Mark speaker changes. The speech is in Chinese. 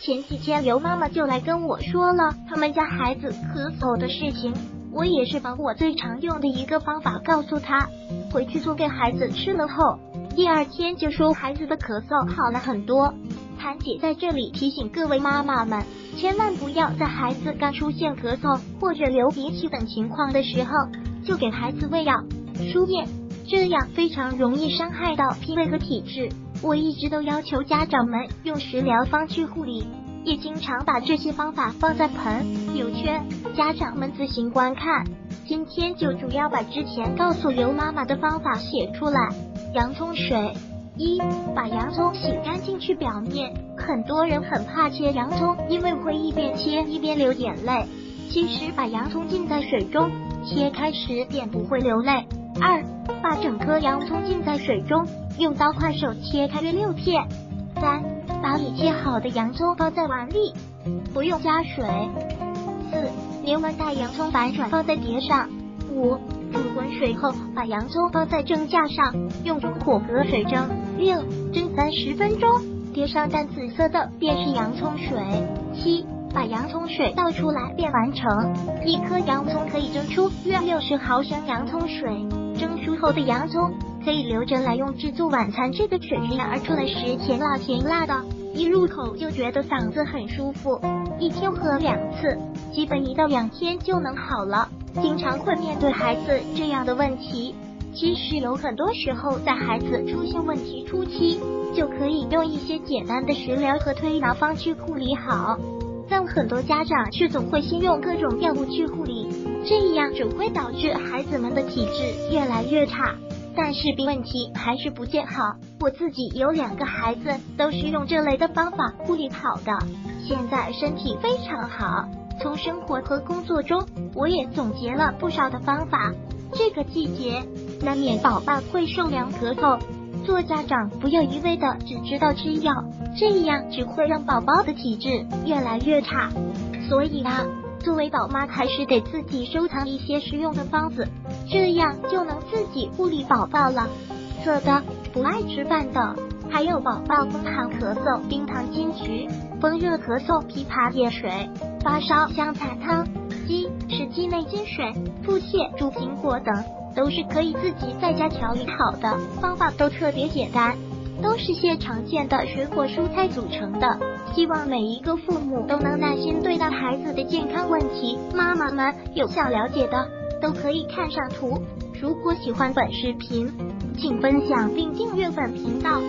Speaker 1: 前几天刘妈妈就来跟我说了他们家孩子咳嗽的事情，我也是把我最常用的一个方法告诉她，回去做给孩子吃了后，第二天就说孩子的咳嗽好了很多。谭姐在这里提醒各位妈妈们，千万不要在孩子刚出现咳嗽或者流鼻涕等情况的时候就给孩子喂药、输液，这样非常容易伤害到脾胃和体质。我一直都要求家长们用食疗方去护理，也经常把这些方法放在朋友圈，家长们自行观看。今天就主要把之前告诉刘妈妈的方法写出来。洋葱水，1. 把洋葱洗干净去表面，很多人很怕切洋葱，因为会一边切一边流眼泪。其实把洋葱浸在水中，切开时便不会流泪。2. 把整颗洋葱浸在水中，用刀快手切开约6片。3. 把已切好的洋葱放在碗里，不用加水。4. 连碗带洋葱反转放在碟上。5. 煮滚水后，把洋葱放在蒸架上，用中火隔水蒸。6. 蒸30分钟，碟上淡紫色的便是洋葱水。7. 把洋葱水倒出来便完成。一颗洋葱可以蒸出约60毫升洋葱水，蒸熟后的洋葱可以留着来用制作晚餐。这个水蒸而出来时甜辣的，一入口就觉得嗓子很舒服。一天喝2次，基本1到2天就能好了。经常会面对孩子这样的问题，其实有很多时候在孩子出现问题初期，就可以用一些简单的食疗和推拿方去护理好。但很多家长却总会先用各种药物去护理，这样只会导致孩子们的体质越来越差，但是问题还是不见好。我自己有2个孩子都是用这类的方法护理好的，现在身体非常好。从生活和工作中，我也总结了不少的方法。这个季节难免宝宝会受凉咳嗽，做家长不要一味的只知道吃药，这样只会让宝宝的体质越来越差。所以作为宝妈还是得自己收藏一些实用的方子，这样就能自己护理宝宝了。色的，不爱吃饭的，还有宝宝风寒咳嗽冰糖金桔，风热咳嗽枇杷叶水，发烧香菜汤，是鸡内金水，腹泻猪苹果等，都是可以自己在家调理好的，方法都特别简单，都是些常见的水果蔬菜组成的。希望每一个父母都能耐心对待孩子的健康问题。妈妈们有想了解的都可以看上图。如果喜欢本视频，请分享并订阅本频道。